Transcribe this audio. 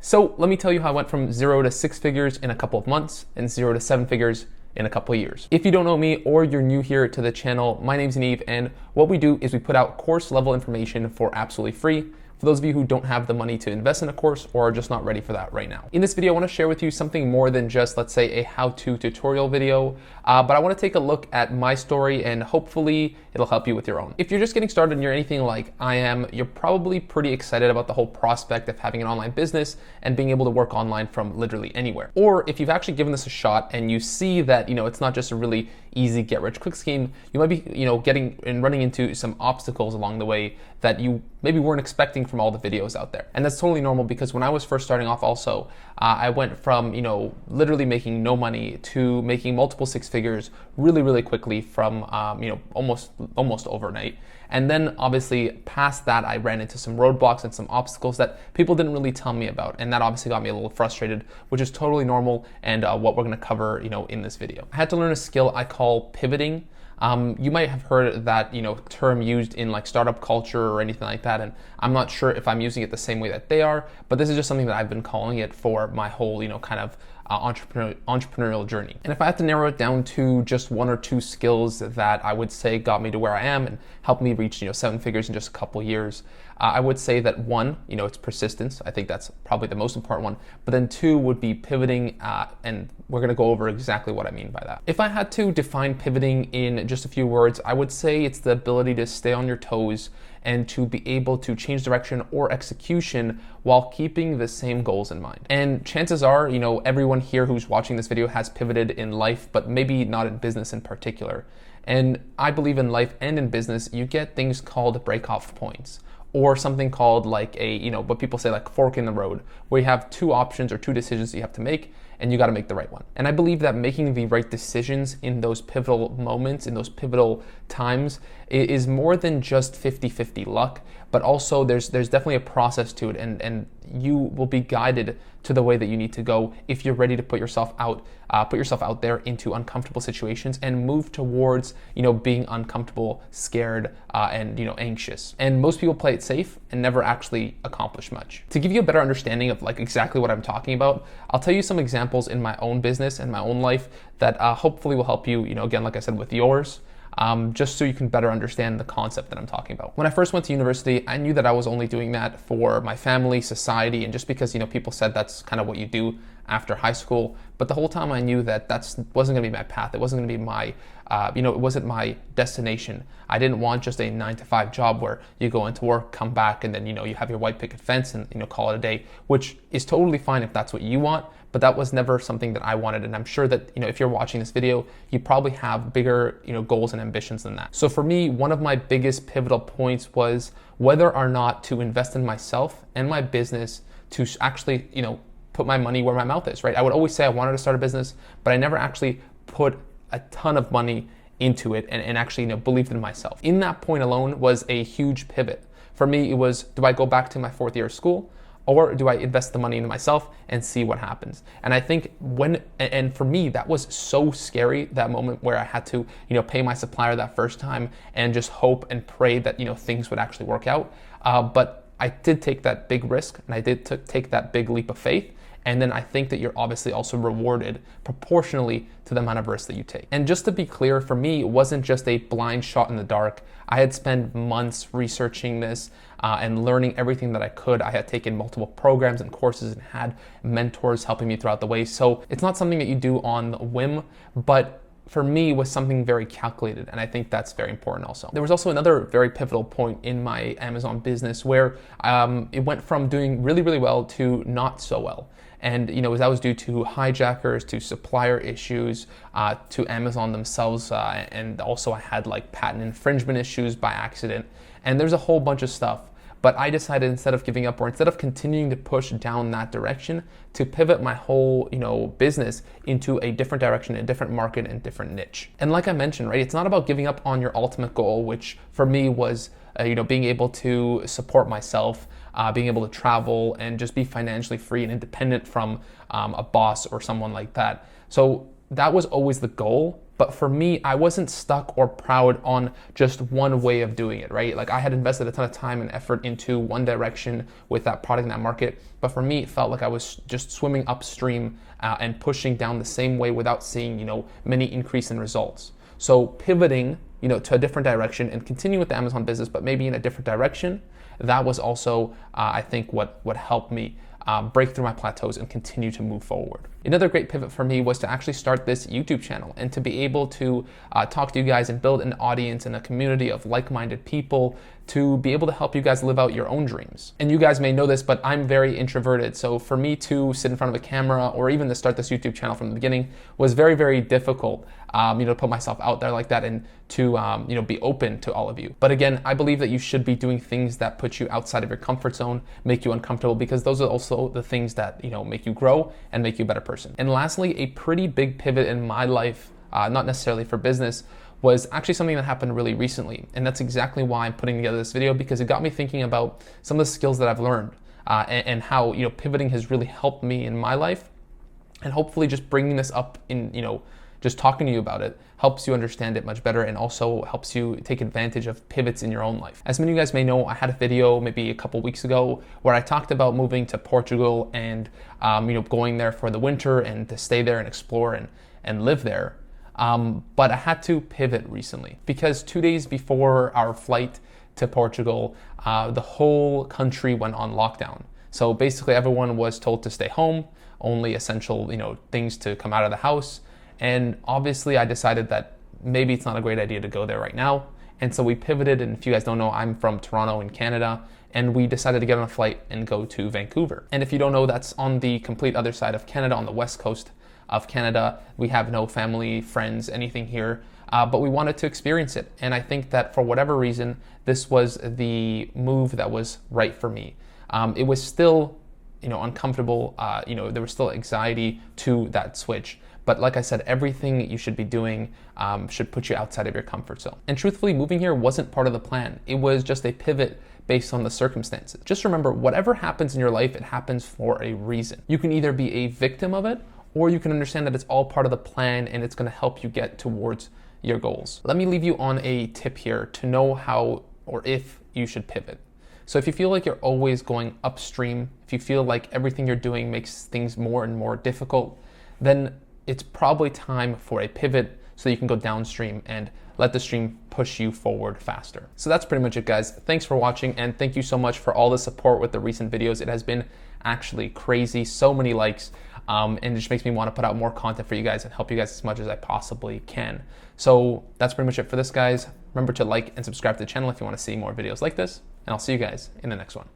So let me tell you how I went from 0 to 6 figures in a couple of months and 0 to 7 figures in a couple of years. If you don't know me or you're new here to the channel, my name's Yaniv, and what we do is we put out course level information for absolutely free for those of you who don't have the money to invest in a course or are just not ready for that right now. In this video, I want to share with you something more than just, let's say, a how-to tutorial video, but I want to take a look at my story and hopefully it'll help you with your own. If you're just getting started and you're anything like I am, you're probably pretty excited about the whole prospect of having an online business and being able to work online from literally anywhere. Or if you've actually given this a shot and you see that, it's not just a really easy get-rich-quick scheme, you might be, getting and running into some obstacles along the way that you maybe weren't expecting from all the videos out there. And that's totally normal because when I was first starting off also, I went from, literally making no money to making multiple six figures really, really quickly from, almost overnight. And then obviously past that, I ran into some roadblocks and some obstacles that people didn't really tell me about. And that obviously got me a little frustrated, which is totally normal and what we're gonna cover, in this video. I had to learn a skill I call pivoting. You might have heard that term used in like startup culture or anything like that, and I'm not sure if I'm using it the same way that they are, but this is just something that I've been calling it for my whole kind of entrepreneurial journey. And if I had to narrow it down to just one or two skills that I would say got me to where I am and helped me reach 7 figures in just a couple years, I would say that one, it's persistence. I think that's probably the most important one. But then two would be pivoting, and we're gonna go over exactly what I mean by that. If I had to define pivoting in just a few words, I would say it's the ability to stay on your toes and to be able to change direction or execution while keeping the same goals in mind. And chances are, everyone here who's watching this video has pivoted in life, but maybe not in business in particular. And I believe in life and in business, you get things called break-off points, or something called like what people say like fork in the road, where you have two options or two decisions you have to make, and you got to make the right one. And I believe that making the right decisions in those pivotal moments, in those pivotal times, is more than just 50-50 luck, but also there's definitely a process to it, and you will be guided to the way that you need to go if you're ready to put yourself out there into uncomfortable situations and move towards being uncomfortable, scared, and anxious. And most people play it safe and never actually accomplish much. To give you a better understanding of like exactly what I'm talking about, I'll tell you some examples in my own business and my own life that hopefully will help you, again, like I said, with yours. Just so you can better understand the concept that I'm talking about. When I first went to university, I knew that I was only doing that for my family, society, and just because people said that's kind of what you do after high school. But the whole time I knew that wasn't gonna be my path. It wasn't gonna be my, it wasn't my destination. I didn't want just a 9-to-5 job where you go into work, come back, and then you have your white picket fence and call it a day, which is totally fine if that's what you want. But that was never something that I wanted, and I'm sure that if you're watching this video, you probably have bigger goals and ambitions than that. So for me, one of my biggest pivotal points was whether or not to invest in myself and my business to actually put my money where my mouth is, right? I would always say I wanted to start a business, but I never actually put a ton of money into it and actually believed in myself. In that point alone was a huge pivot. For me, it was, do I go back to my 4th year of school? Or do I invest the money into myself and see what happens? And I think and for me, that was so scary, that moment where I had to, pay my supplier that first time and just hope and pray that, things would actually work out. But I did take that big risk, and I did take that big leap of faith. And then I think that you're obviously also rewarded proportionally to the amount of risk that you take. And just to be clear, for me, it wasn't just a blind shot in the dark. I had spent months researching this and learning everything that I could. I had taken multiple programs and courses and had mentors helping me throughout the way. So it's not something that you do on a whim, but for me was something very calculated, and I think that's very important also. There was also another very pivotal point in my Amazon business where it went from doing really, really well to not so well. And that was due to hijackers, to supplier issues, to Amazon themselves, and also I had like patent infringement issues by accident, and there's a whole bunch of stuff. But I decided, instead of giving up or instead of continuing to push down that direction, to pivot my whole business into a different direction, a different market, and different niche. And like I mentioned, right, it's not about giving up on your ultimate goal, which for me was being able to support myself, being able to travel and just be financially free and independent from a boss or someone like that. So that was always the goal. But for me, I wasn't stuck or proud on just one way of doing it, right? Like I had invested a ton of time and effort into one direction with that product in that market. But for me, it felt like I was just swimming upstream and pushing down the same way without seeing, many increase in results. So pivoting, to a different direction and continuing with the Amazon business, but maybe in a different direction, that was also, I think, what helped me break through my plateaus and continue to move forward. Another great pivot for me was to actually start this YouTube channel and to be able to talk to you guys and build an audience and a community of like-minded people to be able to help you guys live out your own dreams. And you guys may know this, but I'm very introverted. So for me to sit in front of a camera or even to start this YouTube channel from the beginning was very, very difficult, to put myself out there like that and to, be open to all of you. But again, I believe that you should be doing things that put you outside of your comfort zone, make you uncomfortable, because those are also the things that, make you grow and make you a better person. And lastly, a pretty big pivot in my life, not necessarily for business, was actually something that happened really recently. And that's exactly why I'm putting together this video, because it got me thinking about some of the skills that I've learned and how, pivoting has really helped me in my life. And hopefully just bringing this up in, just talking to you about it helps you understand it much better and also helps you take advantage of pivots in your own life. As many of you guys may know, I had a video maybe a couple weeks ago where I talked about moving to Portugal and, going there for the winter and to stay there and explore and live there. But I had to pivot recently because 2 days before our flight to Portugal, the whole country went on lockdown. So basically everyone was told to stay home, only essential, things to come out of the house. And obviously I decided that maybe it's not a great idea to go there right now. And so we pivoted, and if you guys don't know, I'm from Toronto in Canada, and we decided to get on a flight and go to Vancouver. And if you don't know, that's on the complete other side of Canada, on the west coast of Canada. We have no family, friends, anything here, but we wanted to experience it. And I think that for whatever reason, this was the move that was right for me. It was still, uncomfortable. There was still anxiety to that switch. But like I said, everything you should be doing should put you outside of your comfort zone. And truthfully, moving here wasn't part of the plan. It was just a pivot based on the circumstances. Just remember, whatever happens in your life, it happens for a reason. You can either be a victim of it, or you can understand that it's all part of the plan and it's gonna help you get towards your goals. Let me leave you on a tip here to know how or if you should pivot. So if you feel like you're always going upstream, if you feel like everything you're doing makes things more and more difficult, then it's probably time for a pivot so you can go downstream and let the stream push you forward faster. So that's pretty much it, guys. Thanks for watching, and thank you so much for all the support with the recent videos. It has been actually crazy, so many likes, and it just makes me want to put out more content for you guys and help you guys as much as I possibly can. So that's pretty much it for this, guys. Remember to like and subscribe to the channel if you want to see more videos like this, and I'll see you guys in the next one.